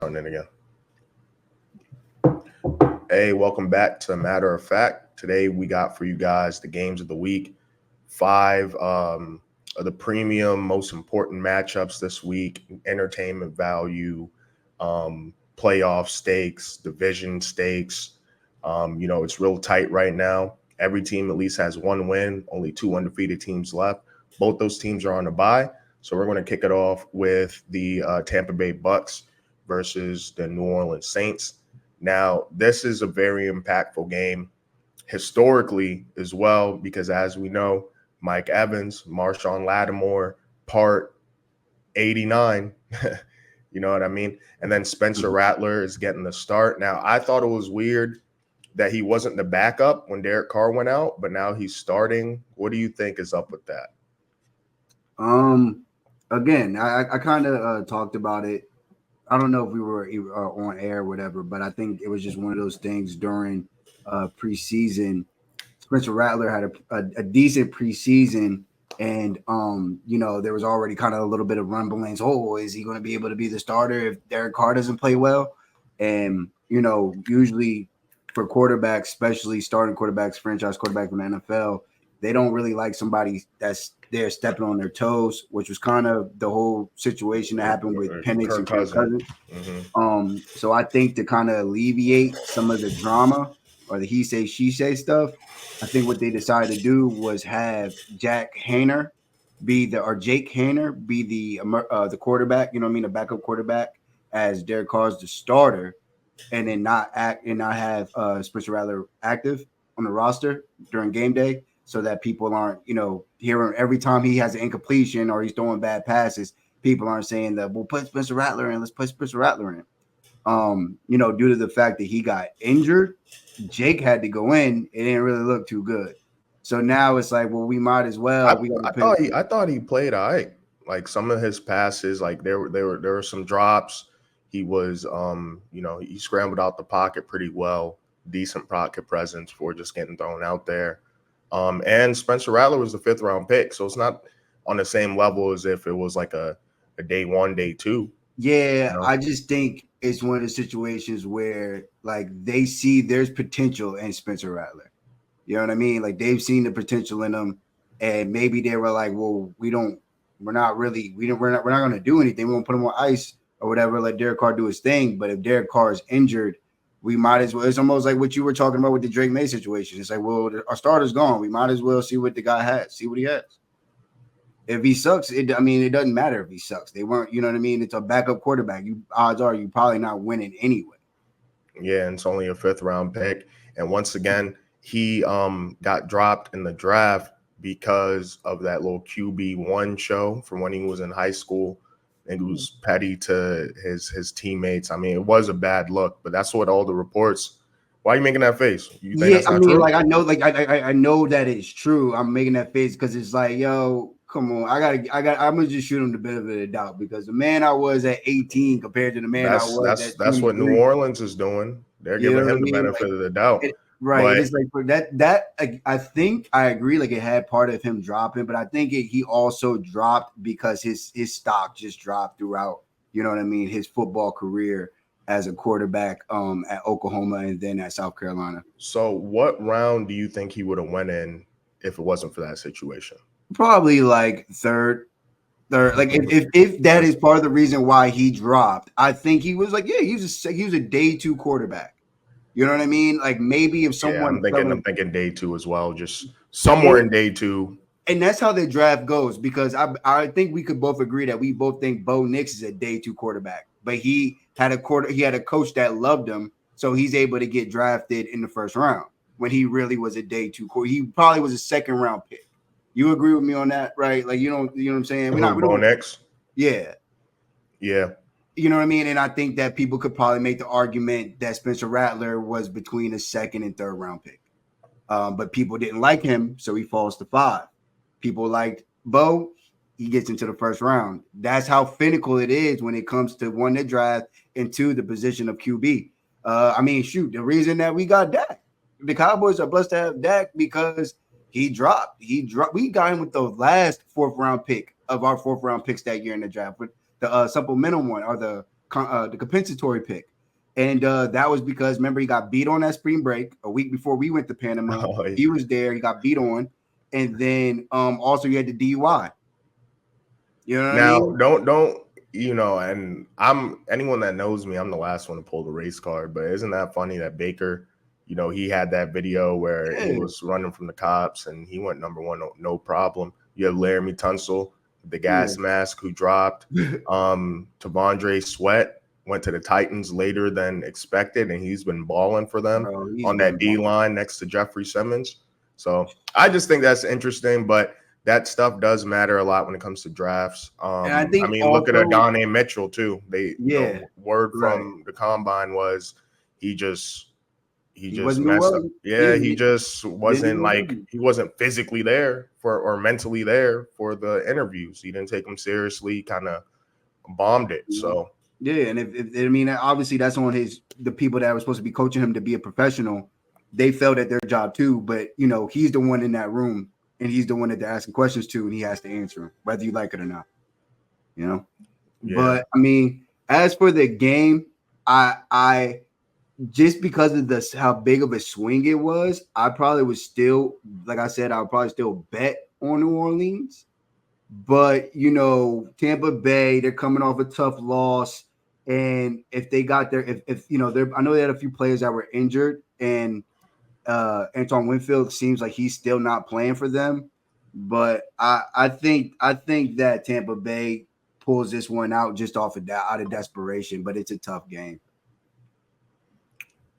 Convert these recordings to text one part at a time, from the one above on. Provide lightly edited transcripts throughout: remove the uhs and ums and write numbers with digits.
And then again. Hey, welcome back to Matter of Fact. Today we got for you guys the games of the week. Five of the premium, most important matchups this week, entertainment value, playoff stakes, division stakes. It's real tight right now. Every team at least has one win, only two undefeated teams left. Both those teams are on a bye. So we're going to kick it off with the Tampa Bay Bucks versus the New Orleans Saints. Now, this is a very impactful game historically as well, because as we know, Mike Evans, Marshawn Lattimore, part 89, you know what I mean? And then Spencer Rattler is getting the start. Now, I thought it was weird that he wasn't the backup when Derek Carr went out, but now he's starting. What do you think is up with that? Um, Again, I kind of talked about it. I don't know if we were on air or whatever, but I think it was just one of those things during preseason. Spencer Rattler had a decent preseason, and there was already kind of a little bit of rumblings. Oh, is he going to be able to be the starter if Derek Carr doesn't play well? And usually for quarterbacks, especially starting quarterbacks, franchise quarterbacks in the NFL, they don't really like somebody that's there stepping on their toes, which was kind of the whole situation that happened with Penix Kirk and Kirk Cousins. Cousins. Mm-hmm. So I think to kind of alleviate some of the drama or the he say she say stuff, I think what they decided to do was have Jack Hayner Jake Hayner be the quarterback. You know what I mean, the backup quarterback as Derek Carr's the starter, and then not have Spencer Rattler active on the roster during game day, so that people aren't hearing every time he has an incompletion or he's throwing bad passes. People aren't saying that we'll put Spencer Rattler in. Let's put Spencer Rattler in. Due to the fact that he got injured, Jake had to go in. It didn't really look too good. So now it's like, well, we might as I, well. We got to I pick. thought he played all right. Like some of his passes, like there were some drops. He was he scrambled out the pocket pretty well, decent pocket presence for just getting thrown out there. And Spencer Rattler was the fifth round pick, so it's not on the same level as if it was like a day one, day two. Yeah, You know, I just think it's one of the situations where like they see there's potential in Spencer Rattler. You know what I mean? Like they've seen the potential in him, and maybe they were like, "Well, we're not really, we're not going to do anything. We won't put him on ice or whatever. Let Derek Carr do his thing." But if Derek Carr is injured, we might as well. It's almost like what you were talking about with the Drake May situation. It's like, well, our starter's gone. We might as well see what the guy has, see what he has. If he sucks, it doesn't matter if he sucks. They weren't, you know what I mean? It's a backup quarterback. You odds are you probably not winning anyway. yeah, and it's only a fifth round pick. And once again, he got dropped in the draft because of that little QB1 show from when he was in high school. And he was petty to his teammates. I mean, it was a bad look, but that's what all the reports. Why are you making that face? You think Yeah, that's I not mean, true? like I know, like I know that it's true. I'm making that face because it's like, yo, come on, I'm gonna just shoot him the benefit of the doubt because the man I was at 18 compared to the man I That's was that's at that's what New 23. Orleans is doing. They're You know giving what I him the mean? benefit of the doubt. Right. And But it's like for that I think I agree. Like it had part of him dropping, but I think he also dropped because his stock just dropped throughout. You know what I mean? His football career as a quarterback at Oklahoma and then at South Carolina. so what round do you think he would have went in if it wasn't for that situation? Probably like third. Like if that That's is part of the reason why he dropped, I think he was like, yeah, he was a day two quarterback. You know what I mean? Like maybe if yeah, someone I'm fell thinking in, I'm thinking day two as well. Just somewhere yeah, in day two. and that's how the draft goes because I think we could both agree that we both think Bo Nix is a day two quarterback, but he had a coach that loved him, so he's able to get drafted in the first round when he really was a day two quarter. He probably was a second round pick. You agree with me on that, right? Like you know what I'm saying? Who We Bo don't, Nix? yeah. Yeah, You know what I mean? And I think that people could probably make the argument that Spencer Rattler was between a second and third round pick. But people didn't like him, so he falls to five. People liked Bo, he gets into the first round. That's how finical it is when it comes to one, the draft, and two, the position of QB. Shoot, the reason that we got Dak, the Cowboys are blessed to have Dak because he dropped. He dropped. We got him with the last fourth round pick of our fourth round picks that year in the draft with the supplemental one or the compensatory pick. And that was because remember he got beat on that spring break a week before we went to Panama. Oh, yeah. He was there. He got beat on, and then also you had the DUI. You know what I Now, mean? don't and I'm anyone that knows me, I'm the last one to pull the race card. But isn't that funny that Baker, he had that video where he Yeah, was running from the cops and he went number one, no problem. You have Laramie Tunsil, the gas mask, who dropped. yeah. Tavondre Sweat went to the Titans later than expected, and he's been balling for them Bro, he's on that been D line next to Jeffrey Simmons. So I just think that's interesting, but that stuff does matter a lot when it comes to drafts. and I think Look at also, Adonai Mitchell too. yeah, Word right. from the combine was he just He wasn't doing messed up. well. Yeah, Yeah, he just didn't wasn't do well. he wasn't physically there for or mentally there for the interviews. He didn't take them seriously, kind of bombed it. So Yeah, and if I mean, obviously that's on the people that were supposed to be coaching him to be a professional. They failed at their job too, but he's the one in that room, and he's the one that they're asking questions to, and he has to answer them, whether you like it or not. yeah. But I mean, as for the game, I just because of how big of a swing it was, I probably would still, like I said, I would probably still bet on New Orleans. But Tampa Bay, they're coming off a tough loss, and if they got their, if I know they had a few players that were injured, and Antoine Winfield seems like he's still not playing for them. But I think that Tampa Bay pulls this one out just off of that out of desperation. But it's a tough game.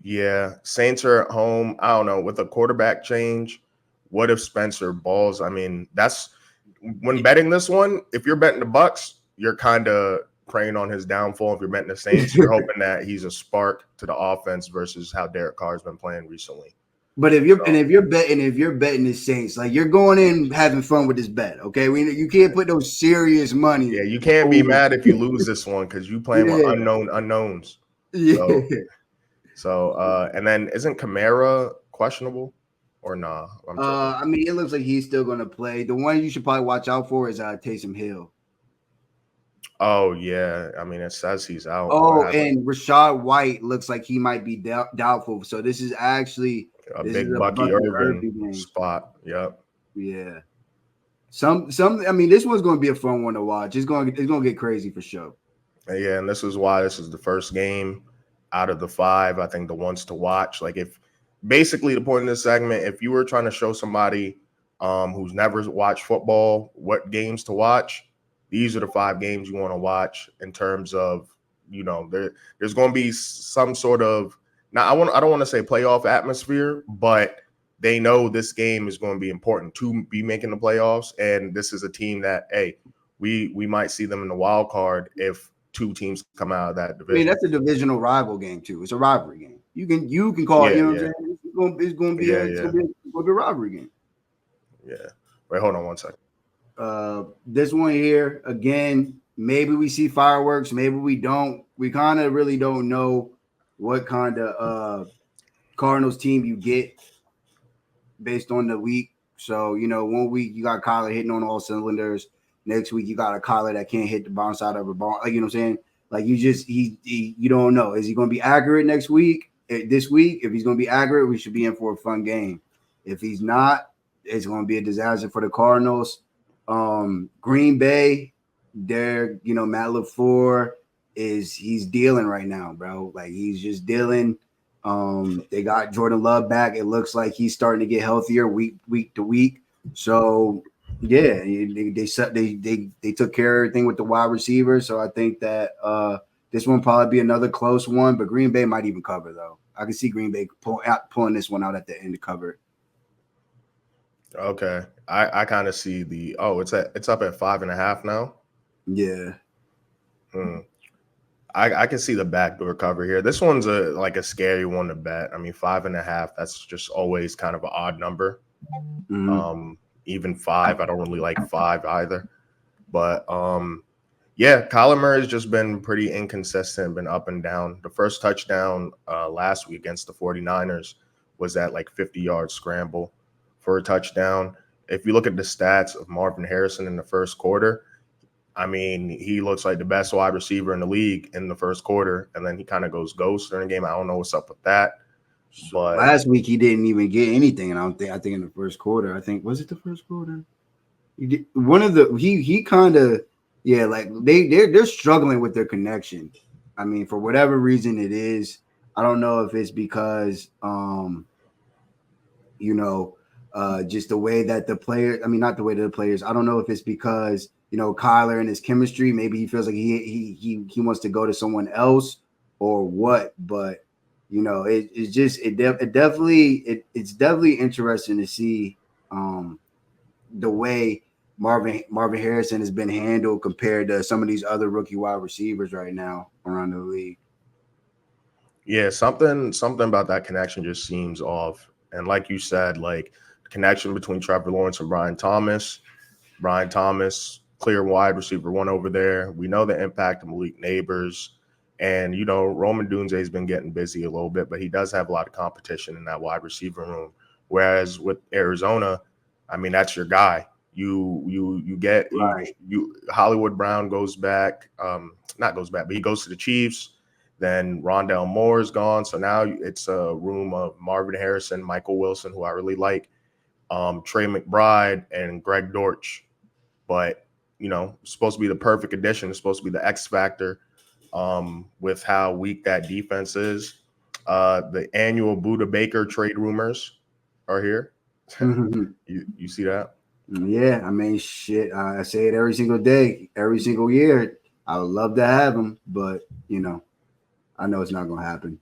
Yeah, Saints are at home. I don't know, with a quarterback change. What if Spencer balls? I mean, that's when betting this one. If you're betting the Bucks, you're kind of preying on his downfall. If you're betting the Saints, you're hoping that he's a spark to the offense versus how Derek Carr's been playing recently. But if you're betting the Saints, like you're going in having fun with this bet, okay? You can't put no serious money. Yeah, you can't be mad if you lose this one because you playing with unknowns. Yeah. And then isn't Kamara questionable or nah? I mean, it looks like he's still going to play. The one you should probably watch out for is Taysom Hill. Oh yeah, I mean it says he's out. Oh, and Rashad White looks like he might be doubtful. So this is actually a big Bucky Irvin spot. Yep. Yeah. Some. I mean, this one's going to be a fun one to watch. It's going to get crazy for sure. Yeah, and this is why this is the first game out of the 5. I think the ones to watch. Like if basically the point of this segment, if you were trying to show somebody who's never watched football what games to watch, these are the 5 games you want to watch in terms of, there's going to be some sort of I don't want to say playoff atmosphere, but they know this game is going to be important to be making the playoffs. And this is a team that, hey, we might see them in the wild card if 2 teams come out of that division. I mean, that's a divisional rival game too. It's a rivalry game. You can call it, what I'm saying? It's going to be a rivalry game. Yeah. Wait, hold on one second. This one here, again, maybe we see fireworks, maybe we don't. We kind of really don't know what kind of Cardinals team you get based on the week. So, 1 week you got Kyler hitting on all cylinders. Next week you got a Kyler that can't hit the bounce out of a ball. Like, you know what I'm saying? Like you don't know. Is he going to be accurate this week? If he's going to be accurate, we should be in for a fun game. If he's not, it's going to be a disaster for the Cardinals. Green Bay, Matt LaFleur he's dealing right now, bro. Like he's just dealing. They got Jordan Love back. It looks like he's starting to get healthier week to week. So yeah, they took care of everything with the wide receivers. So I think that this one probably be another close one, but Green Bay might even cover though. I can see Green Bay pulling this one out at the end to cover. Okay, I kind of see it's up at 5.5 now. Yeah. I can see the backdoor cover here. This one's a scary one to bet. I mean, 5.5. That's just always kind of an odd number. Mm-hmm. Even 5, I don't really like 5 either. But yeah, Kyler Murray's just been pretty inconsistent, been up and down. The first touchdown last week against the 49ers was that 50-yard scramble for a touchdown. If you look at the stats of Marvin Harrison in the first quarter, I mean, he looks like the best wide receiver in the league in the first quarter, and then he kind of goes ghost during the game. I don't know what's up with that, So but last week he didn't even get anything, and I think in the first quarter, I think was it the first quarter? He did, one of the he kind of yeah, like they're struggling with their connection. I mean, for whatever reason it is, I don't know if it's because you know, just the way that the player, I mean, not the way that the players, I don't know if it's because, Kyler and his chemistry, maybe he feels like he wants to go to someone else or what, but it's just, it's definitely interesting to see, the way Marvin Harrison has been handled compared to some of these other rookie wide receivers right now around the league. yeah, something about that connection just seems off. And like you said, like the connection between Trevor Lawrence and Brian Thomas. Brian Thomas, clear wide receiver one over there. We know the impact of Malik Neighbors. And, Roman Dunze has been getting busy a little bit, but he does have a lot of competition in that wide receiver room. Whereas with Arizona, I mean, that's your guy. You get Right. you Hollywood Brown goes back, not goes back, but he goes to the Chiefs. Then Rondell Moore is gone. So now it's a room of Marvin Harrison, Michael Wilson, who I really like, Trey McBride, and Greg Dortch. But supposed to be the perfect addition. It's supposed to be the X factor. With how weak that defense is, the annual Buda Baker trade rumors are here. You see that? Yeah, I mean, shit. I say it every single day, every single year. I would love to have him, but I know it's not gonna happen.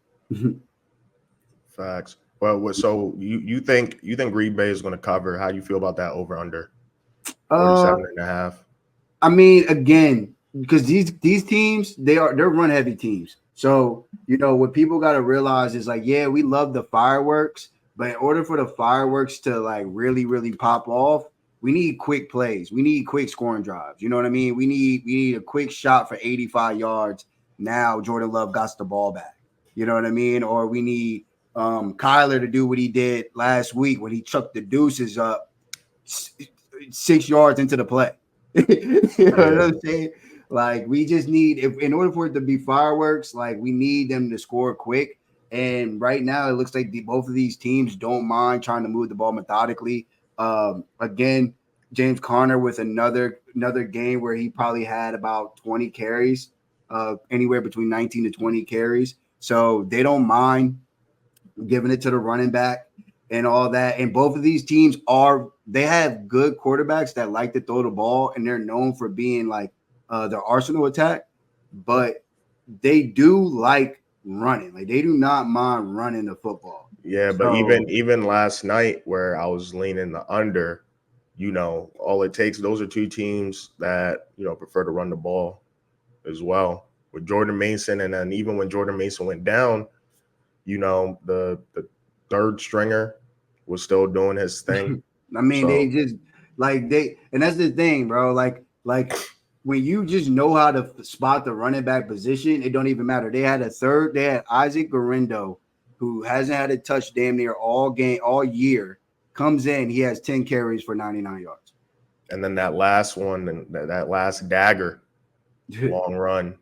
Facts. Well, so you think Green Bay is going to cover? How do you feel about that over under uh, 47.5? I mean, again, because these teams they're run heavy teams. So what people got to realize is like, yeah, we love the fireworks, but in order for the fireworks to like really really pop off, we need quick plays. We need quick scoring drives. You know what I mean? We need a quick shot for 85 yards. Now Jordan Love got the ball back. You know what I mean? Or we need Kyler to do what he did last week when he chucked the deuces up 6 yards into the play. You know what Yeah. I'm saying? Like we just need, if in order for it to be fireworks, like we need them to score quick. And right now, it looks like both of these teams don't mind trying to move the ball methodically. Again, James Conner with another game where he probably had about 20 carries, anywhere between 19 to 20 carries. So they don't mind giving it to the running back and all that. And both of these teams they have good quarterbacks that like to throw the ball, and they're known for being like their arsenal attack, but they do like running. Like they do not mind running the football. Yeah, but So even last night where I was leaning the under, all it takes, those are two teams that, prefer to run the ball as well. With Jordan Mason, and then even when Jordan Mason went down, the third stringer was still doing his thing. I mean, they So just and that's the thing, bro. Like when you just know how to spot the running back position, it don't even matter. They had Isaac Garendo, who hasn't had a touch damn near all year, comes in, he has 10 carries for 99 yards. and then that last one, and that last dagger, long run.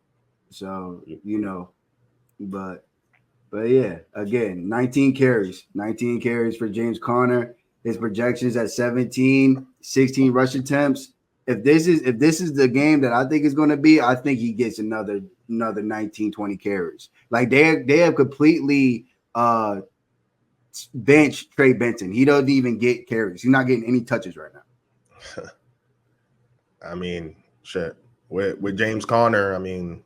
So, but yeah, again, 19 carries for James Conner. His projections at 17, 16 rush attempts. If this is the game that I think is going to be, I think he gets another 19, 20 carries. Like they have completely benched Trey Benson. He doesn't even get carries. He's not getting any touches right now. I mean, shit. With James Conner, I mean,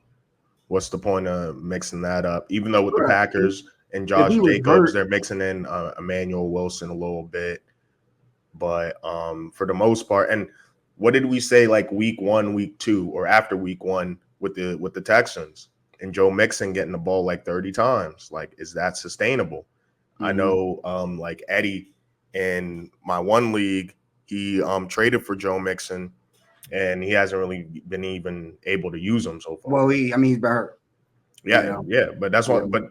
what's the point of mixing that up? Even though with the Right. Packers and If Josh he was Jacobs, hurt, they're mixing in Emmanuel Wilson a little bit, but for the most part, and what did we say like week 1, week 2, or after week 1 with the Texans and Joe Mixon getting the ball like 30 times? Like, is that sustainable? I mm-hmm. know, like Eddie in my one league, he traded for Joe Mixon, and he hasn't really been even able to use him so far. Well, he's been hurt. You Yeah, know, yeah, but that's yeah. what. But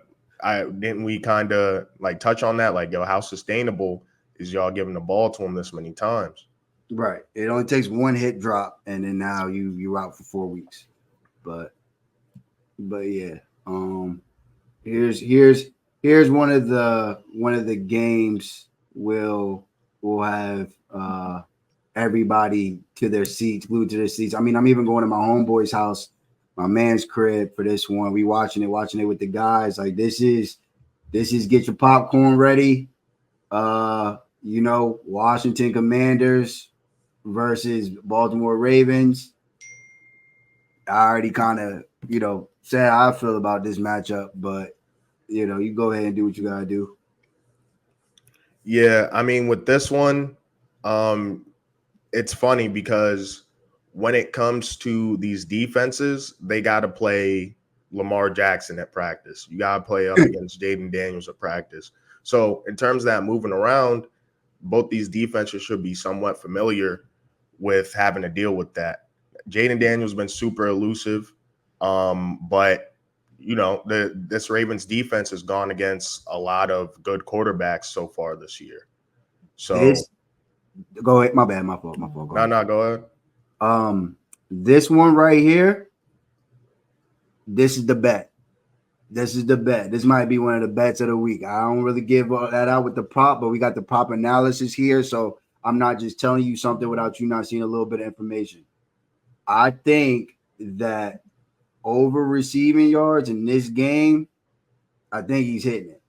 I didn't we kind of like touch on that, like, yo, how sustainable is y'all giving the ball to him this many times? Right. It only takes one hit drop, and then now you out for 4 weeks. But yeah. Here's here's one of the games will have everybody to their seats, glued to their seats. I mean, I'm even going to my homeboy's house, my man's crib for this one. We watching it with the guys. Like this is get your popcorn ready. Washington Commanders versus Baltimore Ravens. I already kind of, said how I feel about this matchup, but you go ahead and do what you gotta do. Yeah, I mean, with this one, um, it's funny because when it comes to these defenses, they got to play Lamar Jackson at practice. You got to play up against Jaden Daniels at practice. So, in terms of that moving around, both these defenses should be somewhat familiar with having to deal with that. Jaden Daniels been super elusive, but this Ravens defense has gone against a lot of good quarterbacks so far this year. So This Go ahead. My bad. My fault. My fault. Go no, ahead. no, go ahead. This one right here. This is the bet. This is the bet. This might be one of the bets of the week. I don't really give all that out with the prop, but we got the prop analysis here, so I'm not just telling you something without you not seeing a little bit of information. I think that over receiving yards in this game, I think he's hitting it.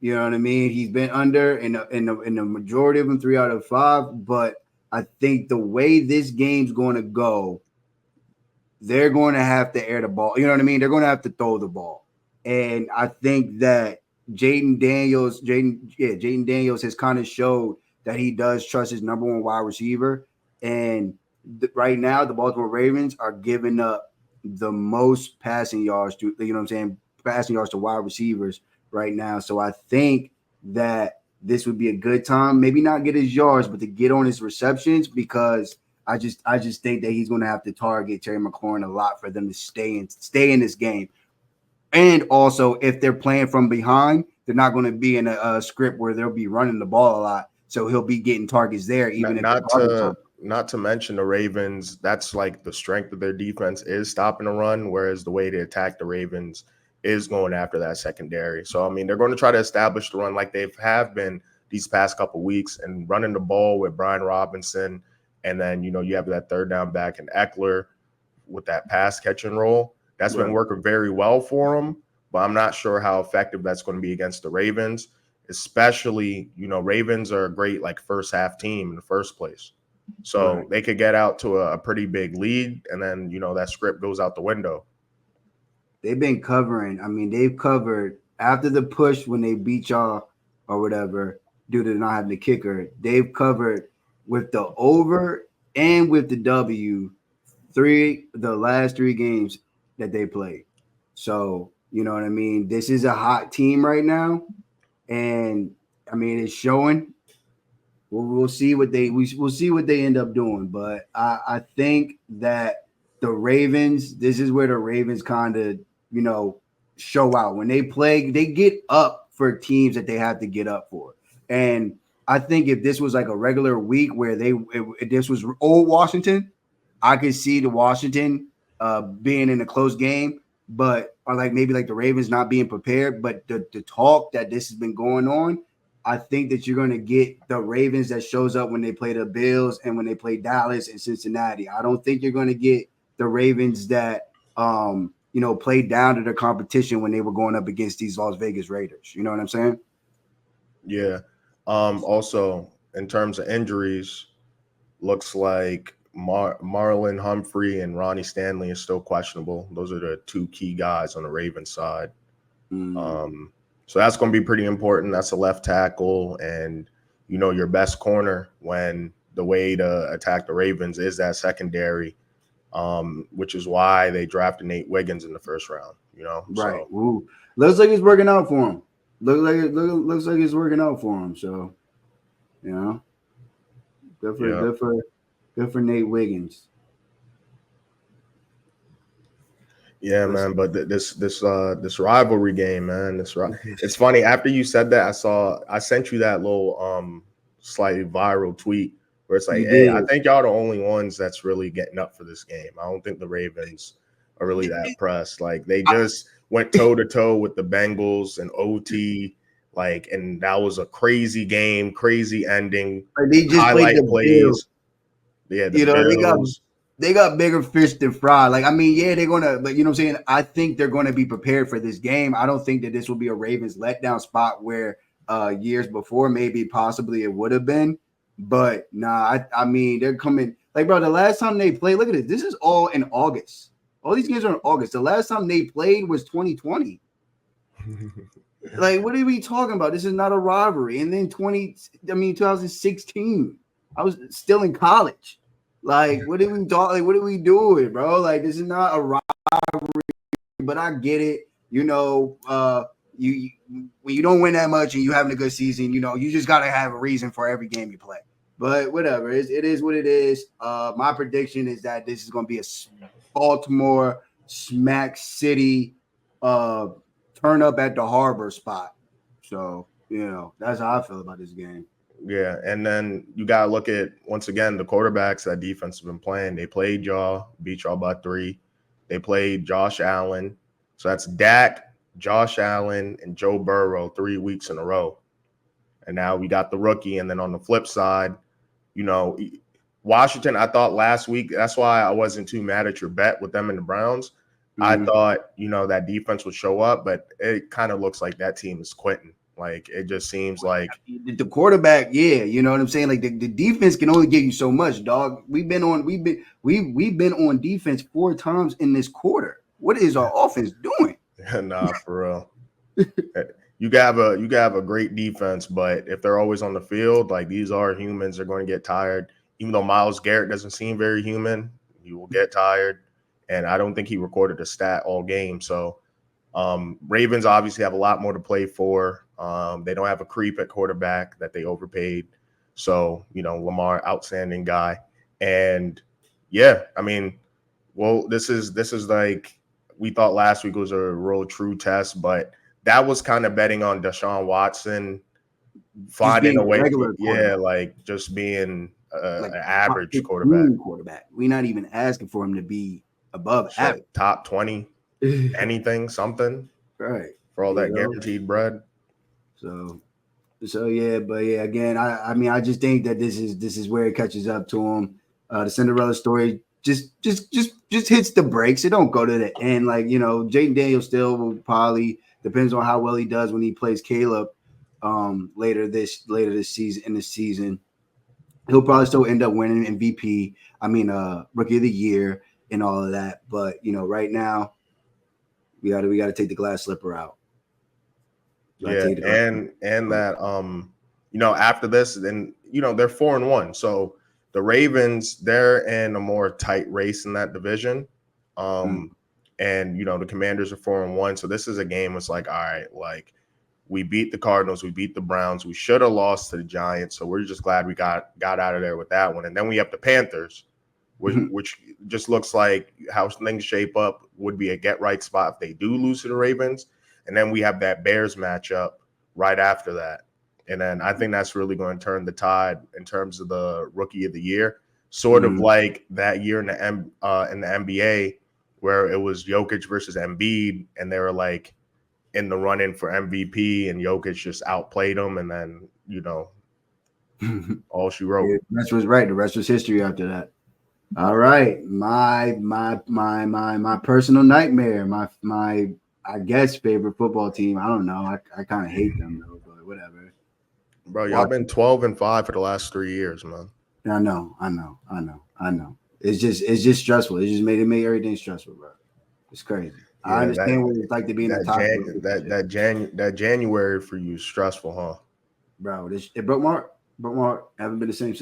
You know what I mean? He's been under in the majority of them, 3 out of 5. But I think the way this game's going to go, they're going to have to air the ball. You know what I mean? They're going to have to throw the ball, and I think that Jaden Daniels has kind of showed that he does trust his number one wide receiver, and right now the Baltimore Ravens are giving up the most passing yards to passing yards to wide receivers right now. So I think that this would be a good time, maybe not get his yards, but to get on his receptions because I just think that he's going to have to target Terry McLaurin a lot for them to stay in this game. And also, if they're playing from behind, they're not going to be in a script where they'll be running the ball a lot. So he'll be getting targets there, even Not, if the not garbage time. to not to mention the Ravens. That's like the strength of their defense is stopping the run, whereas the way they attack the Ravens is going after that secondary. So I mean, they're going to try to establish the run like they have been these past couple weeks and running the ball with Brian Robinson, and then you have that third down back and Eckler with that pass catch and roll. That's been Right. working very well for them, but I'm not sure how effective that's going to be against the Ravens, especially, Ravens are a great like first half team in the first place. So Right. they could get out to a pretty big lead and then, that script goes out the window. They've been covering. I mean, they've covered after the push when they beat y'all or whatever due to not having the kicker. They've covered with the over and with the W the last 3 games that they played. So you know what I mean. This is a hot team right now, and I mean it's showing. We'll see what we'll see what they end up doing, but I think that the Ravens. This is where the Ravens kind of you know show out when they play. They get up for teams that they have to get up for, and I think if this was like a regular week where if this was old Washington, I could see the Washington being in a close game, but or like maybe like the Ravens not being prepared. But the talk that this has been going on, I think that you're going to get the Ravens that shows up when they play the Bills and when they play Dallas and Cincinnati. I don't think you're going to get the Ravens that played down to their competition when they were going up against these Las Vegas Raiders. You know what I'm saying? Yeah. Also, in terms of injuries, looks like Marlon Humphrey and Ronnie Stanley is still questionable. Those are the two key guys on the Ravens side. Mm, So that's going to be pretty important. That's a left tackle, and your best corner when the way to attack the Ravens is that secondary, which is why they drafted Nate Wiggins in the first round. right. So Ooh. Looks like it's working out for him. Looks like it's working out for him. So you know, good for yeah, good for good for Nate Wiggins. yeah, Let's man. But this rivalry game, man. It's funny. After you said that, I sent you that little slightly viral tweet where it's like, You hey, I did. think y'all the only ones that's really getting up for this game. I don't think the Ravens are really that pressed. Like they just went toe to toe with the Bengals and OT, like, and that was a crazy game, crazy ending, They just played the highlight Bills. plays. Yeah, the You know, Bills. they got bigger fish than fry. Like, I mean, yeah, they're gonna, but you know what I'm saying? I think they're gonna be prepared for this game. I don't think that this will be a Ravens letdown spot where years before maybe possibly it would have been. But nah, I mean they're coming like bro, the last time they played, look at this. This is all in August. All these games are in August. The last time they played was 2020. Like, what are we talking about? This is not a rivalry. And then 2016. I was still in college. Like, what are we talking? Like, what are we doing, bro? Like, this is not a rivalry, but I get it. You know, you when you don't win that much and you having a good season, you know, you just gotta have a reason for every game you play. But whatever, it is what it is. My prediction is that this is gonna be a Baltimore Smack City turn up at the harbor spot. So, you know, that's how I feel about this game. Yeah, and then you gotta look at once again the quarterbacks that defense have been playing. They played y'all, beat y'all by 3. They played Josh Allen, so that's Dak, Josh Allen, and Joe Burrow 3 weeks in a row. And now we got the rookie. And then on the flip side, you know, Washington. I thought last week. That's why I wasn't too mad at your bet with them and the Browns. I thought, you know, that defense would show up, but it kind of looks like that team is quitting. Like it just seems like the quarterback, yeah, you know what I'm saying? Like the defense can only give you so much, dog. We've been on defense 4 times in this quarter. What is our offense doing? nah, for real. You have a great defense, but if they're always on the field, like these are humans, they're going to get tired. Even though Myles Garrett doesn't seem very human, he will get tired. And I don't think he recorded a stat all game. So Ravens obviously have a lot more to play for. They don't have a creep at quarterback that they overpaid. So, you know, Lamar, outstanding guy. And yeah, I mean, well, this is like we thought last week was a real true test, but that was kind of betting on Deshaun Watson Just finding being a a way. regular Yeah, quarterback, like just being like an top average quarterback. 15 quarterback. We're not even asking for him to be above average. Shit, top 20, anything, something Right. for all You that know? guaranteed bread. So yeah, but yeah, again, I mean, I just think that this is where it catches up to him. The Cinderella story just hits the brakes. It don't go to the end. Like, you know, Jaden Daniels still will probably depends on how well he does when he plays Caleb later this season in the season. He'll probably still end up winning MVP. I mean, rookie of the year and all of that. But you know, right now we gotta take the glass slipper out. Yeah, and that you know, after this, then you know they're 4-1. So the Ravens, they're in a more tight race in that division. Mm. And you know, the Commanders are 4-1. So this is a game it's like, all right, like we beat the Cardinals, we beat the Browns, we should have lost to the Giants. So we're just glad we got out of there with that one. And then we have the Panthers, which just looks like how things shape up would be a get right spot if they do lose to the Ravens. And then we have that Bears matchup right after that. And then I think that's really going to turn the tide in terms of the rookie of the year, sort of like that year in the NBA where it was Jokic versus Embiid, and they were like in the run-in for MVP, and Jokic just outplayed them, and then you know all she wrote. Yeah, the rest was right. The rest was history after that. All right, my personal nightmare, my I guess favorite football team. I don't know. I kind of hate them though, but whatever. Bro, y'all been 12-5 for the last 3 years, man. I know. It's just stressful. It made everything stressful, bro. It's crazy. I Yeah, understand what it's like to be in the top. that January for you is stressful, huh? Bro, it broke my heart. Broke my heart. Haven't been the same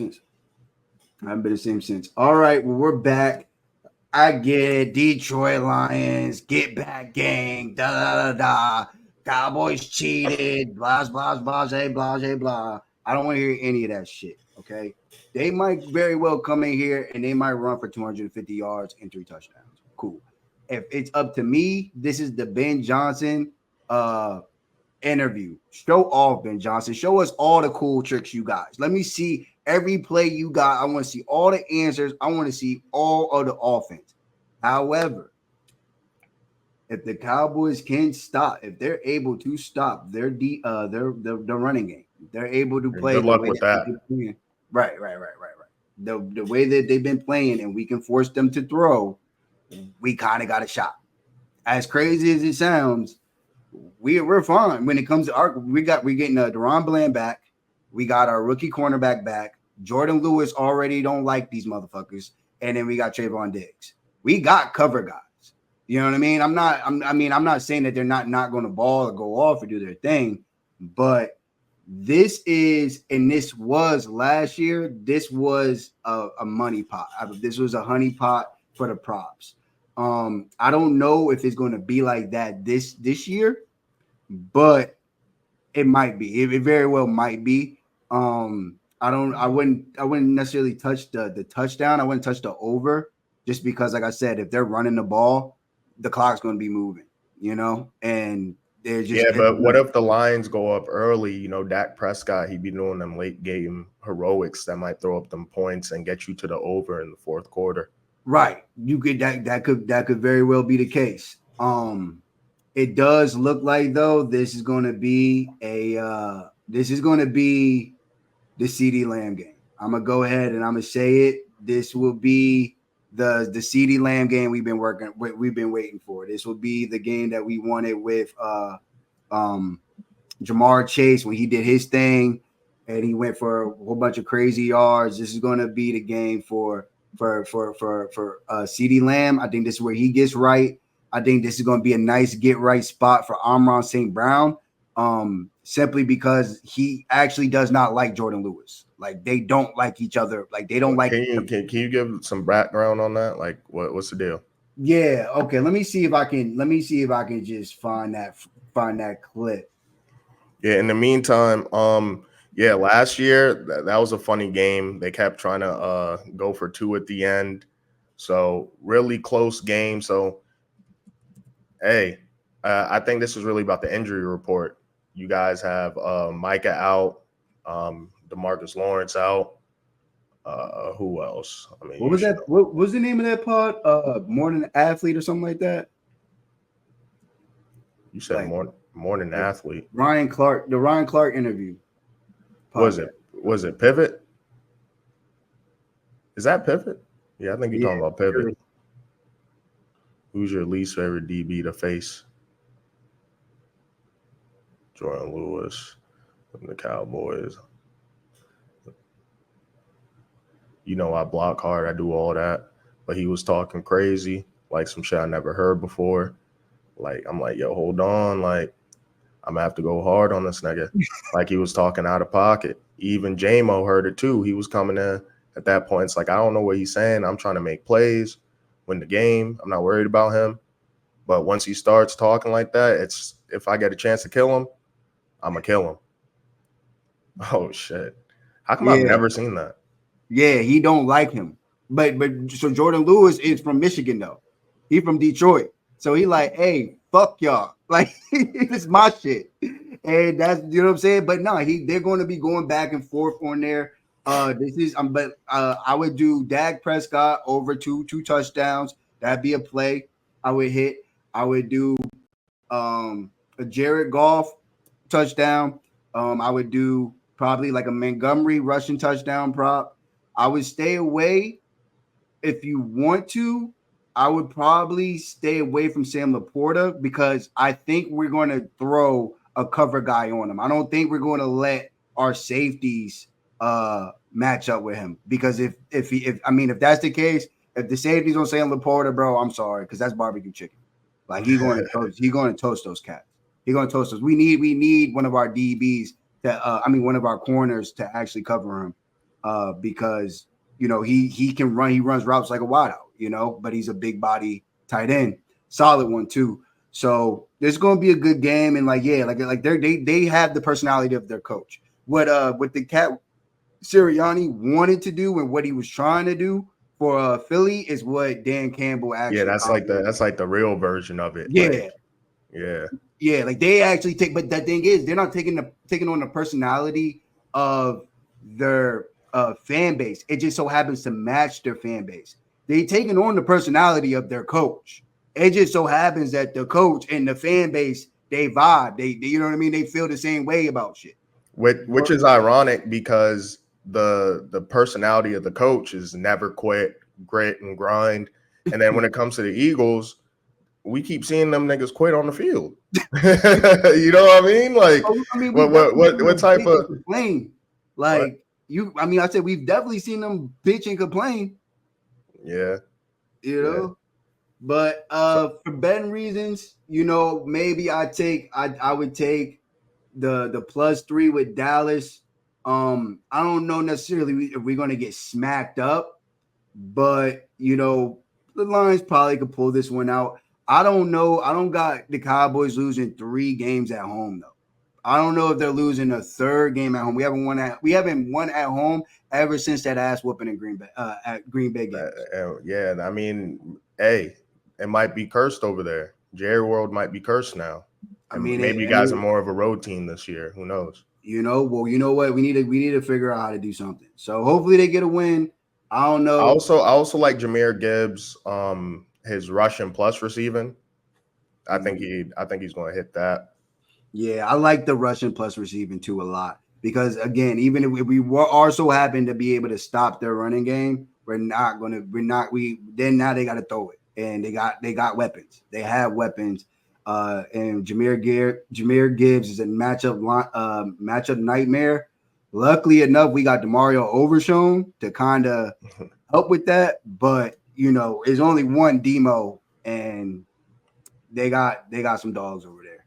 since. All right, well, we're back. I get it. Detroit Lions, get back gang, da da da da. Cowboys cheated, blah, blah, blah, blah, blah, blah. I don't want to hear any of that shit, okay? They might very well come in here and they might run for 250 yards and 3 touchdowns. Cool. If it's up to me, this is the Ben Johnson interview. Show off, Ben Johnson. Show us all the cool tricks you guys. Let me see every play you got. I want to see all the answers. I want to see all of the offense. However, if the Cowboys can stop, if they're able to stop their the running game, they're able to play Good the luck way with that they've that. been playing. Right. The way that they've been playing, and we can force them to throw, we kind of got a shot. As crazy as it sounds, we're fine when it comes to our. We're getting Deron Bland back. We got our rookie cornerback back. Jordan Lewis already don't like these motherfuckers, and then we got Trayvon Diggs. We got cover guys. You know what I mean? I'm not saying that they're not going to ball or go off or do their thing, but this is, and this was last year. This was a money pot. This was a honey pot for the props. I don't know if it's going to be like that this year, but it might be. It very well might be. I wouldn't necessarily touch the touchdown. I wouldn't touch the over just because, like I said, if they're running the ball, the clock's going to be moving, and they're just. Yeah, but what if the lines go up early? You know, Dak Prescott, he be doing them late game heroics that might throw up them points and get you to the over in the fourth quarter. Right. You could that could very well be the case. It does look like though this is going to be the CeeDee Lamb game. I'm gonna go ahead and I'm gonna say it. This will be the CeeDee Lamb game we've been waiting for. This will be the game that we wanted with Jamar Chase when he did his thing and he went for a whole bunch of crazy yards. This is going to be the game for CeeDee Lamb. I think this is where he gets right. I think this is going to be a nice get right spot for Amon St. Brown, simply because he actually does not like Jordan Lewis. Like they don't like each other. Like they don't like. Can you give some background on that? Like what's the deal? Yeah. Okay. Let me see if I can just find that clip. Yeah. In the meantime, yeah, last year that was a funny game. They kept trying to go for two at the end, so really close game. So, hey, I think this is really about the injury report. You guys have Micah out, DeMarcus Lawrence out. Who else? I mean, what was that? What was the name of that pod? More Than an Athlete or something like that. You said like, more than an athlete. The Ryan Clark interview. Podcast. Was it Pivot? Is that Pivot? Yeah, I think you're talking about Pivot. Sure. Who's your least favorite DB to face? Jordan Lewis from the Cowboys. You know, I block hard. I do all that. But he was talking crazy, like some shit I never heard before. Like, I'm like, yo, hold on. Like, I'm going to have to go hard on this nigga. Like, he was talking out of pocket. Even J-Mo heard it, too. He was coming in at that point. It's like, I don't know what he's saying. I'm trying to make plays, win the game. I'm not worried about him. But once he starts talking like that, it's if I get a chance to kill him, I'm going to kill him. Oh, shit. How come I've never seen that? Yeah, he don't like him. But so Jordan Lewis is from Michigan, though. He from Detroit. So he like, hey, fuck y'all. Like, it's my shit. And that's, you know what I'm saying? But no, they're going to be going back and forth on there. I would do Dak Prescott over two touchdowns. That'd be a play I would hit. I would do a Jared Goff touchdown. I would do probably like a Montgomery rushing touchdown prop. I would stay away if you want to. I would probably stay away from Sam Laporta because I think we're going to throw a cover guy on him. I don't think we're going to let our safeties match up with him because if that's the case, if the safeties on Sam Laporta, bro, I'm sorry because that's barbecue chicken. Like he's going to toast those cats. He's going to toast us. We need one of our DBs one of our corners to actually cover him because you know he can run. He runs routes like a wideout. You know, but he's a big body tight end, solid one too. So there's going to be a good game, and like they have the personality of their coach. What the Cat Sirianni wanted to do and what he was trying to do for Philly is what Dan Campbell actually. Yeah, that's like the real version of it. Yeah, yeah. Like they actually take, but the thing is, they're not taking on the personality of their fan base. It just so happens to match their fan base. They taking on the personality of their coach. It just so happens that the coach and the fan base, they vibe. They you know what I mean? They feel the same way about shit. Which is ironic because the personality of the coach is never quit, grit and grind. And then when it comes to the Eagles, we keep seeing them niggas quit on the field. You know what I mean? Like, I mean, we what type of complain? what? Like you, I mean, I said we've definitely seen them bitch and complain. Yeah, You know. yeah. But So, for betting reasons, you know, maybe I would take the +3 with Dallas. I don't know necessarily if we're gonna get smacked up, but you know, the Lions probably could pull this one out. I don't know. I don't got the Cowboys losing 3 games at home though. I don't know if they're losing a third game at home. We haven't won at home ever since that ass whooping in Green Bay at Green Bay games. yeah, I mean, hey, it might be cursed over there. Jerry World might be cursed now. I And mean, maybe you guys are more of a road team this year. Who knows? you know, well, you know what? We need to figure out how to do something. So hopefully they get a win. I don't know. I also like Jameer Gibbs, his rushing plus receiving. I think he's going to hit that. Yeah, I like the Russian plus receiving too a lot because again, even if we are so happen to be able to stop their running game, we then now they got to throw it and they got weapons. They have weapons. And Jameer Gibbs is a matchup nightmare. Luckily enough, we got Demario Overshown to kind of help with that, but you know, it's only one demo, and they got some dogs over there.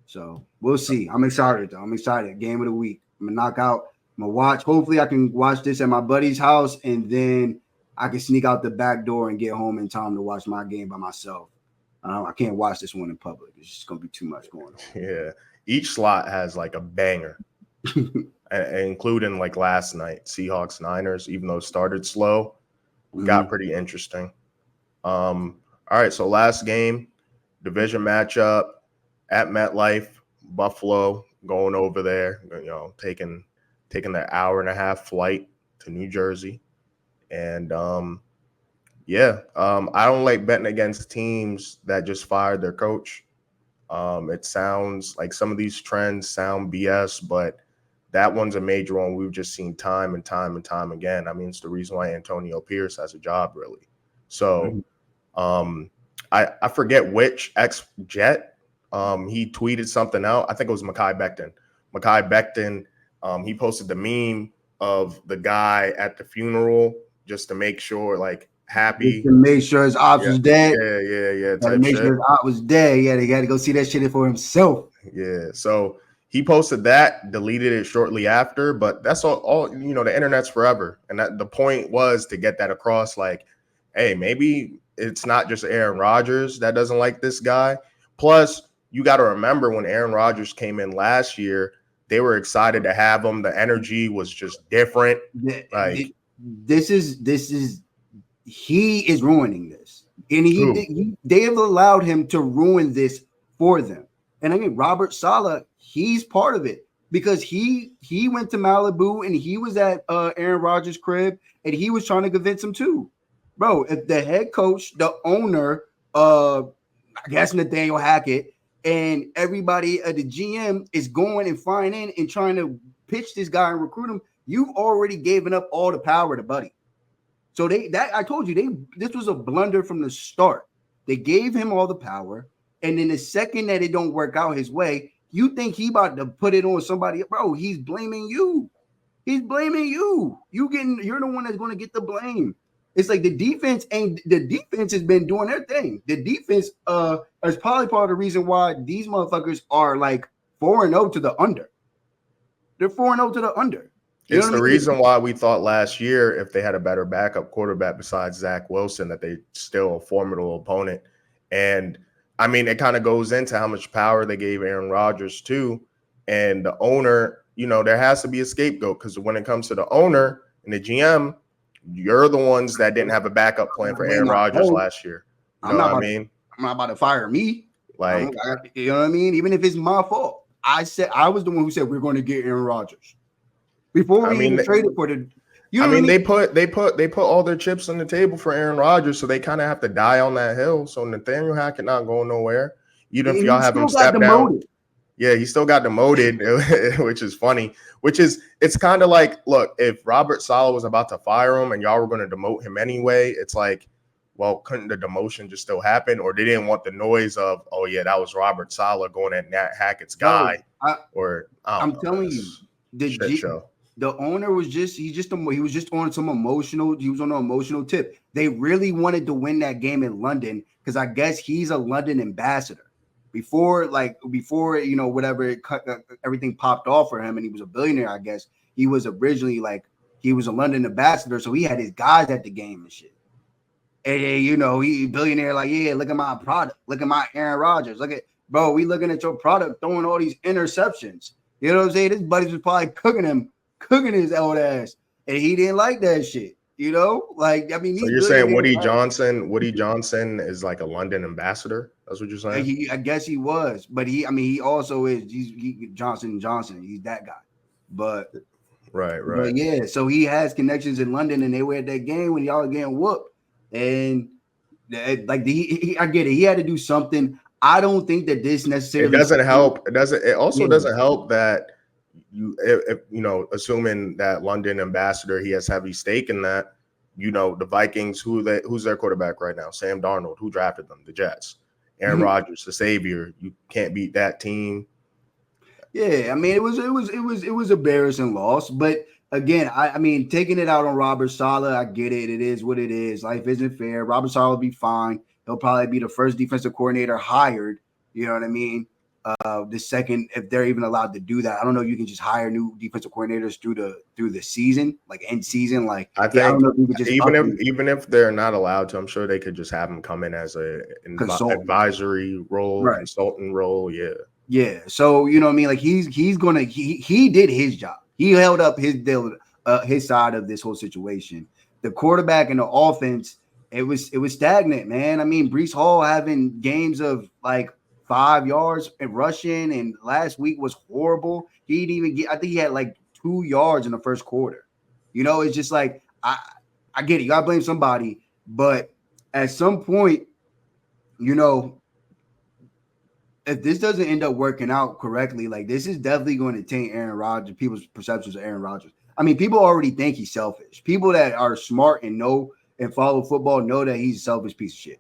So we'll see. I'm excited though. I'm excited. Game of the week. I'm gonna knock out. I'm gonna watch. Hopefully, I can watch this at my buddy's house, and then I can sneak out the back door and get home in time to watch my game by myself. I can't watch this one in public. It's just gonna be too much going on. Yeah, each slot has like a banger, including like last night, Seahawks Niners. Even though it started slow, got pretty interesting. All right, so last game, division matchup at MetLife, Buffalo going over there. You know, taking that hour and a half flight to New Jersey, and I don't like betting against teams that just fired their coach. It sounds like some of these trends sound BS, but that one's a major one we've just seen time and time and time again. I mean, it's the reason why Antonio Pierce has a job, really. So I forget which ex-Jet he tweeted something out. I think it was Mekhi Becton. Mekhi Becton, he posted the meme of the guy at the funeral just to make sure, like, happy. Just to make sure his ops was dead. Yeah. Got to make sure his op was dead. Yeah, they got to go see that shit for himself. Yeah. So he posted that, deleted it shortly after, but that's all you know, the internet's forever. And that the point was to get that across, like, hey, maybe it's not just Aaron Rodgers that doesn't like this guy. Plus, you got to remember when Aaron Rodgers came in last year, they were excited to have him. The energy was just different. Like this is he is ruining this, and they have allowed him to ruin this for them. And I mean, Robert Saleh, he's part of it because he went to Malibu and he was at Aaron Rodgers' crib and he was trying to convince him too, bro. If the head coach, the owner, I guess Nathaniel Hackett, and everybody at the GM is going and flying in and trying to pitch this guy and recruit him, you've already given up all the power to Buddy. So I told you, this was a blunder from the start. They gave him all the power, and then the second that it don't work out his way, you think he about to put it on somebody, bro? He's blaming you. He's blaming you. You're the one that's going to get the blame. It's like the defense has been doing their thing. The defense is probably part of the reason why these motherfuckers are like 4-0 to the under. They're 4-0 to the under. It's the reason why we thought last year, if they had a better backup quarterback besides Zach Wilson, that they still a formidable opponent. And I mean, it kind of goes into how much power they gave Aaron Rodgers too. And the owner, you know, there has to be a scapegoat because when it comes to the owner and the GM, you're the ones that didn't have a backup plan for Aaron Rodgers last year. You know what I mean? I'm not about to fire me. Like, you know what I mean? Even if it's my fault. I was the one who said we're going to get Aaron Rodgers. Before we even traded for the You I know what I mean, mean? they put all their chips on the table for Aaron Rodgers, so they kind of have to die on that hill. So Nathaniel Hackett not going nowhere. Even if And y'all he have him still got step down, demoted. yeah, he still got demoted, which is funny. It's kind of like, look, if Robert Saleh was about to fire him and y'all were going to demote him anyway, it's like, well, couldn't the demotion just still happen? Or they didn't want the noise of, oh yeah, that was Robert Saleh going at Nat Hackett's guy, Bro, or I don't I'm know, man, telling you, it's the shit G, show. the owner was just he was just on some emotional. He was on an emotional tip. They really wanted to win that game in London because I guess he's a London ambassador. Before whatever everything popped off for him and he was a billionaire. I guess he was originally he was a London ambassador, so he had his guys at the game and shit. And he billionaire, like, yeah, look at my product, look at my Aaron Rodgers, look at, bro, we looking at your product throwing all these interceptions. You know what I'm saying? This buddy was probably cooking his old ass, and he didn't like that shit. Like, I mean, So these you're saying billionaires, Woody Johnson is like a London ambassador? That's what you're saying? I guess he was, but he also is. Johnson Johnson. He's that guy, but Right. yeah. So he has connections in London, and they were at that game when y'all were getting whooped, and I get it. He had to do something. I don't think that this It necessarily. doesn't help. It doesn't. It also Yeah. doesn't help that if assuming that London ambassador, he has heavy stake in that. The Vikings, who's their quarterback right now? Sam Darnold. Who drafted them? The Jets. Aaron Rodgers, the savior. You can't beat that team. Yeah, I mean, it was embarrassing loss, but again, I mean, taking it out on Robert Saleh, I get it. It is what it is. Life isn't fair. Robert Saleh will be fine. He'll probably be the first defensive coordinator hired. You know what I mean? The second, if they're even allowed to do that, I don't know if you can just hire new defensive coordinators through the season, like end season. Like, I yeah, I don't think know if you could just even if they're not allowed to, I'm sure they could just have him come in as a consult. advisory role, Right. consultant role. Yeah. Yeah. So you know what I mean? Like he's gonna he did his job. He held up his side of this whole situation. The quarterback and the offense, it was stagnant, man. I mean, Brees Hall having games of like 5 yards and rushing, and last week was horrible. He didn't even get. I think he had like 2 yards in the first quarter. It's just like I get it. You gotta blame somebody, but at some point, you know if this doesn't end up working out correctly, like this is definitely going to taint Aaron Rodgers, people's perceptions of Aaron Rodgers. I mean, people already think he's selfish. People that are smart and know and follow football know that he's a selfish piece of shit.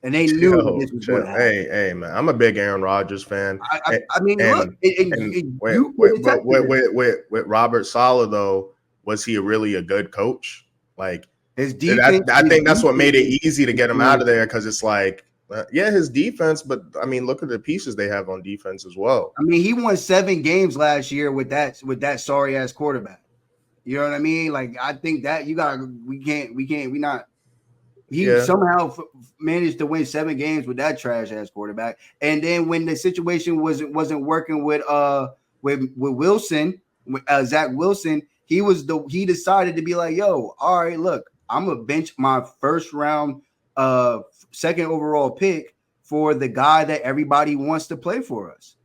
And they knew that Yo, this was going chill. to happen. Hey, man. I'm a big Aaron Rodgers fan. I mean, look, And with, you with, can with, attest to with, this. with Robert Saleh, though, was he really a good coach? Like, His defense, I his think that's what made it defense easy to is get him out good. of there, because it's like, yeah, his defense, but I mean, look at the pieces they have on defense as well. I mean, he won 7 games last year with that sorry ass quarterback. You know what I mean? Like, I think that we not. He Yeah. somehow managed to win 7 games with that trash ass quarterback. And then when the situation wasn't working with Wilson, with Zach Wilson, he decided to be like, yo, all right, look, I'm gonna bench my first round, second overall pick for the guy that everybody wants to play for us.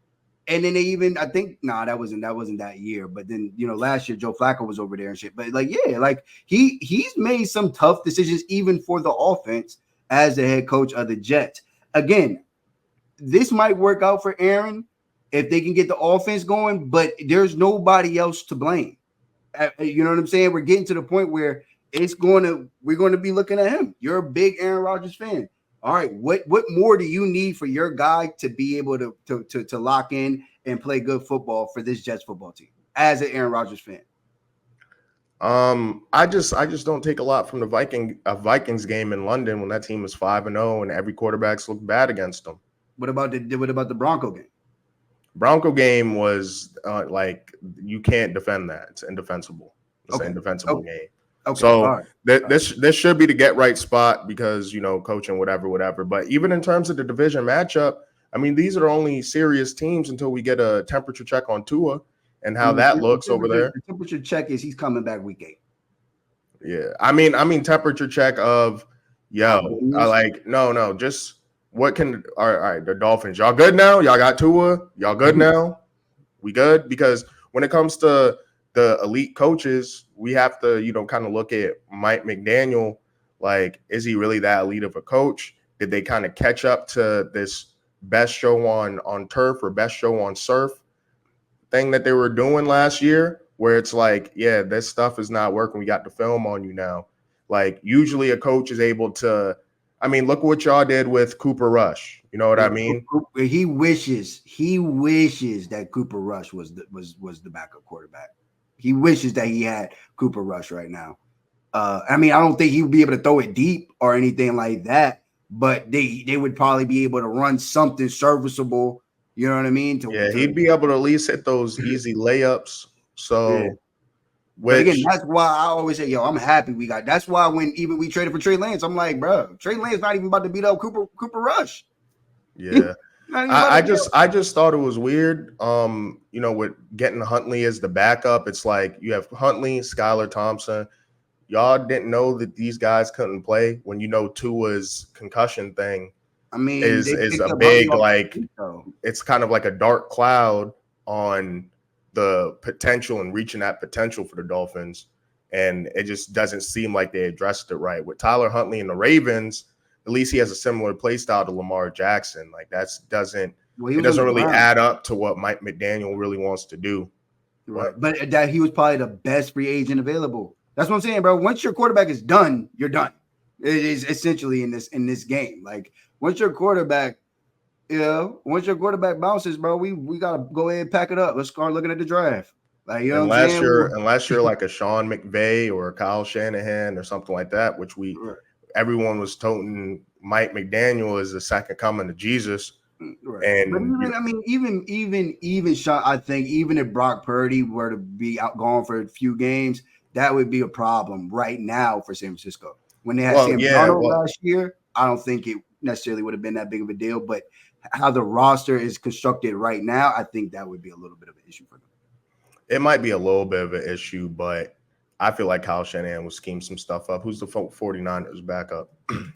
And then they even, I think, that wasn't that year. But then, last year Joe Flacco was over there and shit. But like, yeah, like he's made some tough decisions even for the offense as the head coach of the Jets. Again, this might work out for Aaron if they can get the offense going, but there's nobody else to blame. You know what I'm saying? We're getting to the point where we're going to be looking at him. You're a big Aaron Rodgers fan. All right, what more do you need for your guy to be able to lock in and play good football for this Jets football team as an Aaron Rodgers fan? I just don't take a lot from the Vikings game in London when that team was 5-0 and every quarterback's looked bad against them. What about the Bronco game? Bronco game was like, you can't defend that. It's indefensible. It's an indefensible game. Okay. So this should be the get right spot because coaching whatever. But even in terms of the division matchup, I mean, these are only serious teams until we get a temperature check on Tua and how that looks over there. The temperature check is he's coming back week 8. Yeah, I mean temperature check of no, just what can all right, the Dolphins, y'all good now? Y'all got Tua? Y'all good now? We good? Because when it comes to the elite coaches, we have to, kind of look at Mike McDaniel. Like, is he really that elite of a coach? Did they kind of catch up to this best show on turf or best show on surf thing that they were doing last year, where it's like, yeah, this stuff is not working. We got the film on you now. Like, usually a coach is able to, I mean, look what y'all did with Cooper Rush. You know what I mean? He wishes that Cooper Rush was the backup quarterback. He wishes that he had Cooper Rush right now. I mean, I don't think he would be able to throw it deep or anything like that, but they would probably be able to run something serviceable. You know what I mean? He'd be able to at least hit those easy layups. So, yeah. But again, that's why I always say, yo, I'm happy we got. That's why when even we traded for Trey Lance, I'm like, bro, Trey Lance not even about to beat up Cooper Rush. Yeah. I just thought it was weird. With getting Huntley as the backup, it's like you have Huntley, Skylar Thompson. Y'all didn't know that these guys couldn't play when Tua's concussion thing. I mean, is a big, like, it's kind of like a dark cloud on the potential and reaching that potential for the Dolphins. And it just doesn't seem like they addressed it right. With Tyler Huntley and the Ravens, at least he has a similar play style to Lamar Jackson. Like, it doesn't really add up to what Mike McDaniel really wants to do. Right. But that he was probably the best free agent available. That's what I'm saying, bro. Once your quarterback is done, you're done. It is essentially in this game. Like, once your quarterback bounces, bro, we gotta go ahead and pack it up. Let's start looking at the draft. Like, you know what I'm saying? Unless you're like a Sean McVay or a Kyle Shanahan or something like that, which everyone was toting Mike McDaniel as the second coming of Jesus. Right. And even Sean, I think even if Brock Purdy were to be gone for a few games, that would be a problem right now for San Francisco. When they had Sam Darnold last year, I don't think it necessarily would have been that big of a deal. But how the roster is constructed right now, I think that would be a little bit of an issue for them. It might be a little bit of an issue, but I feel like Kyle Shanahan will scheme some stuff up. Who's the 49ers backup? You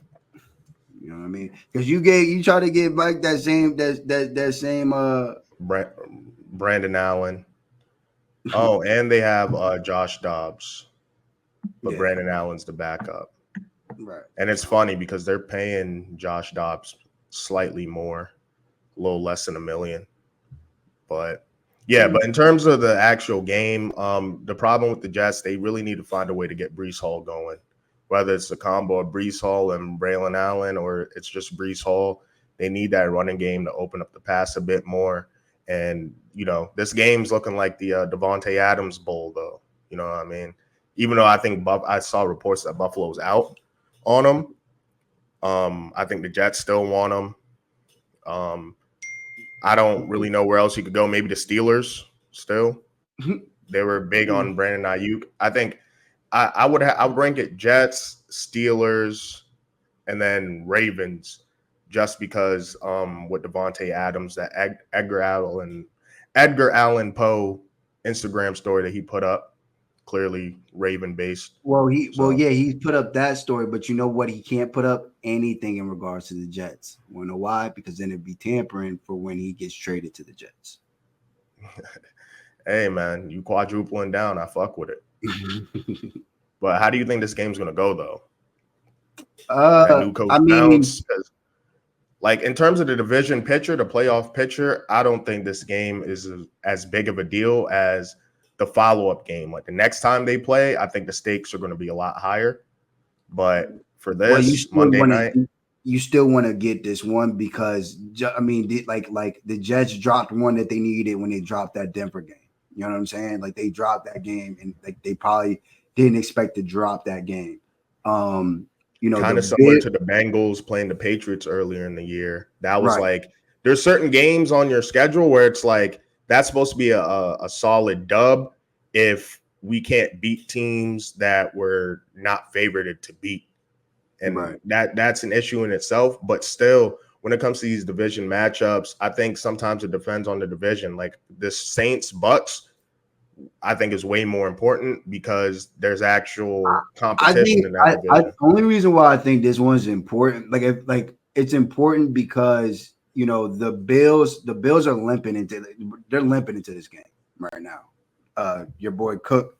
know what I mean? Because you try to get Mike that same Brandon Allen. Oh, and they have Josh Dobbs, but Brandon Allen's the backup. Right. And it's funny because they're paying Josh Dobbs slightly more, a little less than $1 million. But but in terms of the actual game, the problem with the Jets, they really need to find a way to get Breece Hall going. Whether it's a combo of Breece Hall and Braylon Allen or it's just Breece Hall, they need that running game to open up the pass a bit more. And, this game's looking like the Devontae Adams Bowl, though. You know what I mean? Even though I think I saw reports that Buffalo's out on him, I think the Jets still want him. I don't really know where else he could go. Maybe the Steelers still. They were big on Brandon Ayuk. I think I would rank it Jets, Steelers, and then Ravens, just because with Devontae Adams, that Edgar Allan Poe Instagram story that he put up, clearly Raven based. He's put up that story, but you know what? He can't put up anything in regards to the Jets. You know why? Because then it'd be tampering for when he gets traded to the Jets. Hey man, you quadrupling down, I fuck with it. But how do you think this game's gonna go though? That new coach announced. Like, in terms of the division picture, the playoff picture, I don't think this game is as big of a deal as the follow-up game. Like, the next time they play, I think the stakes are going to be a lot higher. But for this Monday night, you still want to get this one because, I mean, like the Jets dropped one that they needed when they dropped that Denver game. You know what I'm saying? Like, they dropped that game, and like they probably didn't expect to drop that game. Kind of similar to the Bengals playing the Patriots earlier in the year. That was like, there's certain games on your schedule where it's like, that's supposed to be a solid dub if we can't beat teams that we're not favorited to beat. And that's an issue in itself. But still, when it comes to these division matchups, I think sometimes it depends on the division. Like the Saints-Bucks, I think is way more important because there's actual competition in that division. The only reason why I think this one's important, it's important because the Bills are limping into this game right now. Your boy Cook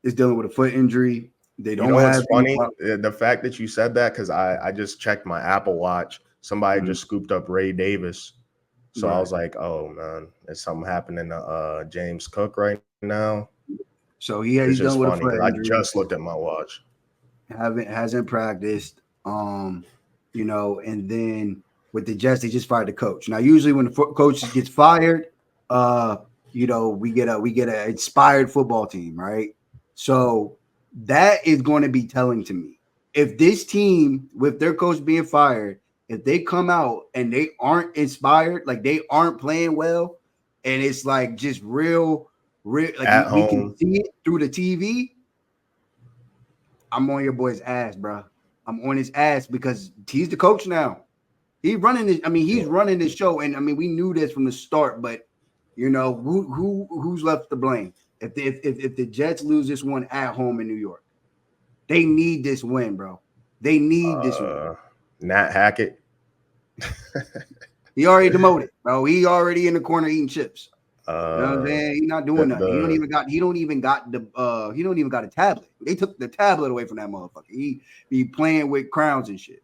is dealing with a foot injury. They You don't know what's have any. funny? The fact that you said that, because I just checked my Apple Watch. Somebody Mhm. just scooped up Ray Davis. So I Right. was like, oh man, is something happening to James Cook right now? So It's he's just dealing with funny a because I foot injury. just looked at my watch. Haven't hasn't practiced. And then with the Jets, they just fired the coach. Now, usually when the coach gets fired, uh, we get a inspired football team, right? So that is going to be telling to me. If this team, with their coach being fired, if they come out and they aren't inspired, like they aren't playing well, and it's like just real, like At we can home, see it through the TV. I'm on your boy's ass, bro. I'm on his ass because he's the coach now. He's running this. I mean, he's yeah. running this show, and I mean, we knew this from the start. But who's left to blame? If the Jets lose this one at home in New York, they need this win, bro. They need this win. uh, Nat Hackett. He already demoted, bro. He already in the corner eating chips. You know what I'm uh, saying? He's not the doing nothing. He don't the even got. He don't even got a tablet. They took the tablet away from that motherfucker. He be playing with crowns and shit.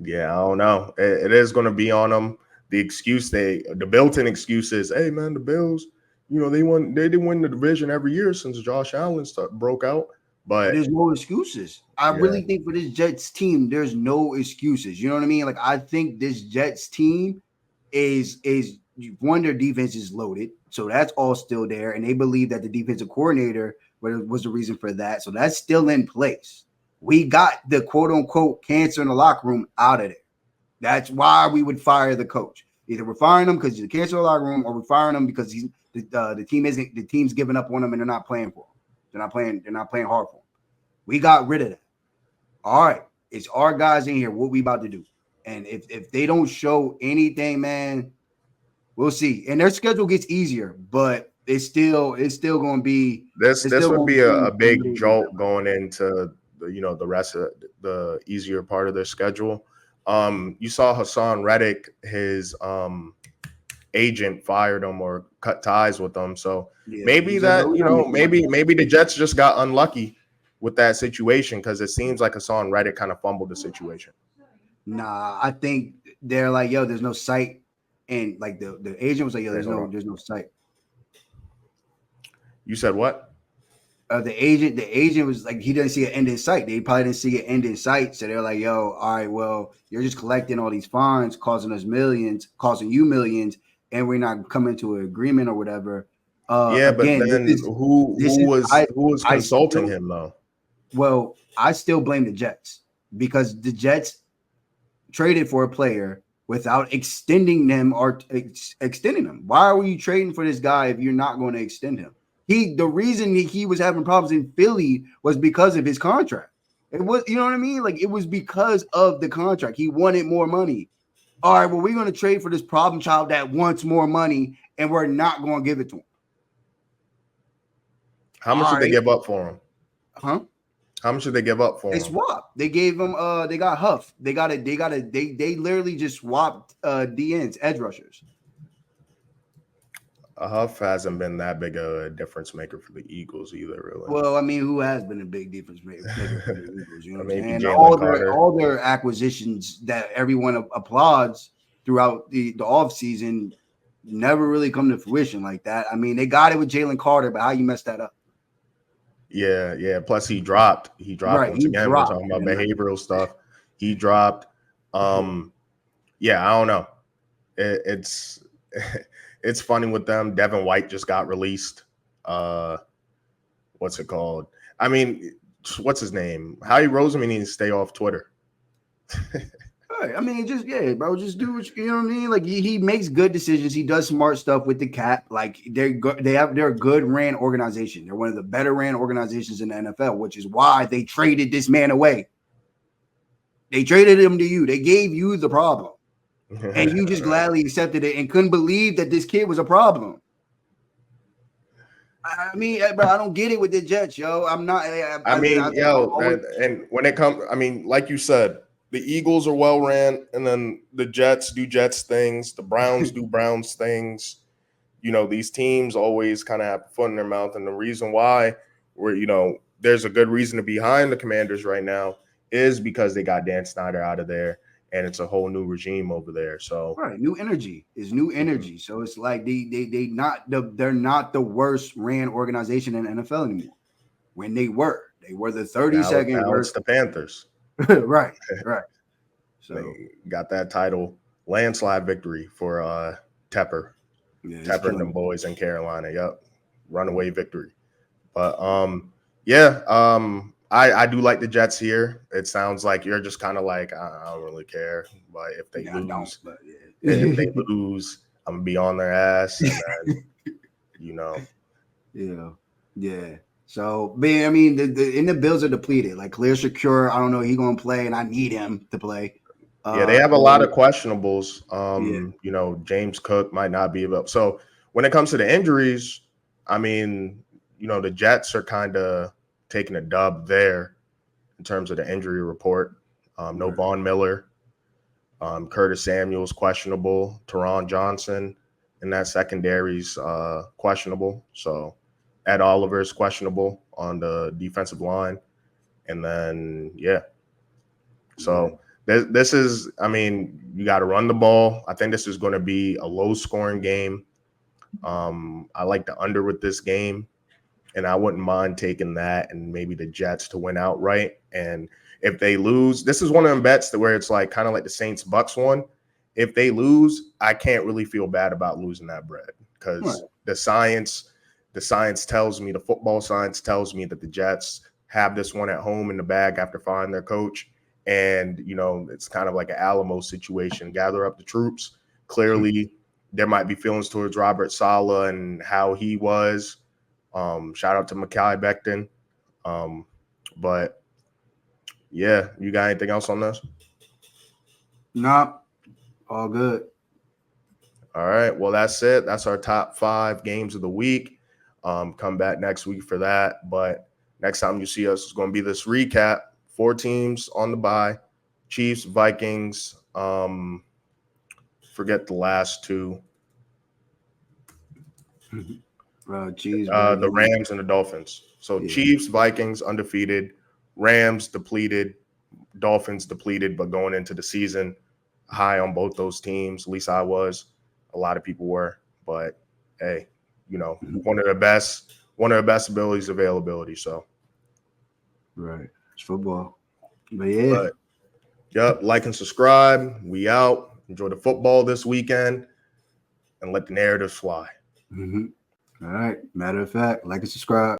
Yeah, I don't know. It is going to be on them. The built-in excuse is, hey man, the Bills, they didn't win the division every year since Josh Allen broke out. But But there's no excuses. I yeah, really think for this Jets team, there's no excuses. You know what I mean? Like I think this Jets team is one, their defense is loaded, so that's all still there, and they believe that the defensive coordinator was the reason for that, so that's still in place. We got the quote unquote cancer in the locker room out of there. That's why we would fire the coach. Either we're firing him because he's a cancer in the locker room, or we're firing him because the team's giving up on him and they're not playing for him. They're not playing hard for him. We got rid of that. All right, it's our guys in here. What we about to do? And if they don't show anything, man, we'll see. And their schedule gets easier, but it's still going to be it's this still would going be to a be big amazing. jolt going into the rest of the easier part of their schedule. You saw Hassan Reddick, his agent fired him or cut ties with them. So Yeah, maybe he said, "Oh, that, we're not making money." maybe the Jets just got unlucky with that situation because it seems like Hassan Reddick kind of fumbled the situation. Nah, I think they're like, yo, there's no site, and like the agent was like, yo, Wait, hold on. there's no site. You said what? The agent was like, he didn't see an end in sight. They probably didn't see an end in sight, so they're like, yo, all right, well, you're just collecting all these fines, causing us millions, causing you millions, and we're not coming to an agreement or whatever. Yeah, but Again, then this is who was I consulting still him though? well, I still blame the Jets because the Jets traded for a player without extending them or extending them. Why are you trading for this guy if you're not going to extend him? The reason he was having problems in Philly was because of his contract. It was, you know what I mean? Like it was because of the contract. He wanted more money. All right, well, we're going to trade for this problem child that wants more money, and we're not going to give it to him. How much All did they right, give up for him? huh? How much did they give up They for him? swapped. They gave him they got Huff. They literally just swapped DNs, edge rushers. Huff hasn't been that big a difference maker for the Eagles either, really. Well, I mean, who has been a big difference maker for the Eagles? You know what I'm Maybe saying? Jalen Carter. All their acquisitions that everyone applauds throughout the off season never really come to fruition like that. I mean, they got it with Jalen Carter, but how you mess that up? Yeah, yeah. Plus he dropped. He dropped Right, once he again. We're dropped talking in about the night. behavioral stuff. He dropped. Um, yeah, I don't know. It's it's funny with them. Devin White just got released. Uh, what's it called? I mean, what's his name? Howie Roseman needs to stay off Twitter. Right. I mean, just yeah, bro. Just do what you know what I mean. Like he makes good decisions. He does smart stuff with the cap. Like they're a good ran organization. They're one of the better ran organizations in the NFL, which is why they traded this man away. They traded him to you. They gave you the problem, and you just gladly accepted it and couldn't believe that this kid was a problem. I mean, bro, I don't get it with the Jets, yo. I'm not. I mean, I'm yo, always and when it comes, I mean, like you said, the Eagles are well ran, and then the Jets do Jets things, the Browns do Browns things. these teams always kind of have a foot in their mouth. And the reason why there's a good reason to be behind the Commanders right now is because they got Dan Snyder out of there and it's a whole new regime over there. So Right, new energy is new energy. So it's like they're not the worst ran organization in the NFL anymore. When they were the 32nd now it's worst. the Panthers. Right, right. So They got that title landslide victory for Tepper. yeah, it's Tepper and killing them me. boys in Carolina. Yep. Runaway Yeah. victory. But yeah, I do like the Jets here. It sounds like you're just kind of like I don't really care, but if they Yeah, I don't, lose, but if they yeah. lose, I'm gonna be on their ass, and then Yeah, yeah. So, but I mean, the Bills are depleted. Like Clear Secure, I don't know, he gonna play, and I need him to play. yeah, they have a lot of Then questionables. yeah, James Cook might not be available. So when it comes to the injuries, I mean, the Jets are kind of taking a dub there in terms of the injury report. No right. Von Miller. Curtis Samuel's questionable. Teron Johnson in that secondary's questionable. So Ed Oliver's questionable on the defensive line. And then, yeah. Yeah. So this is, I mean, you got to run the ball. I think this is going to be a low scoring game. I like the under with this game. And I wouldn't mind taking that and maybe the Jets to win outright. And if they lose, this is one of them bets that where it's like kind of like the Saints Bucks one. If they lose, I can't really feel bad about losing that bread Right. because the science tells me, the football science tells me that the Jets have this one at home in the bag after firing their coach. And, it's kind of like an Alamo situation. Gather up the troops. Clearly, there might be feelings towards Robert Saleh and how he was. Shout out to Mekhi Becton. But yeah, you got anything else on this? Nah, all good. All right. Well, that's it. That's our top 5 games of the week. Come back next week for that. But next time you see us is going to be this recap. 4 teams on the bye. Chiefs, Vikings. Forget the last 2. Cheese, The Vikings. Rams and the Dolphins. So Yeah. Chiefs, Vikings undefeated. Rams depleted. Dolphins depleted, but going into the season, high on both those teams. At least I was. A lot of people were, but hey, one of the best abilities availability. So, Right. It's football. But yeah. but yep, like and subscribe. We out. Enjoy the football this weekend, and let the narratives fly. All right. Matter of fact, like and subscribe.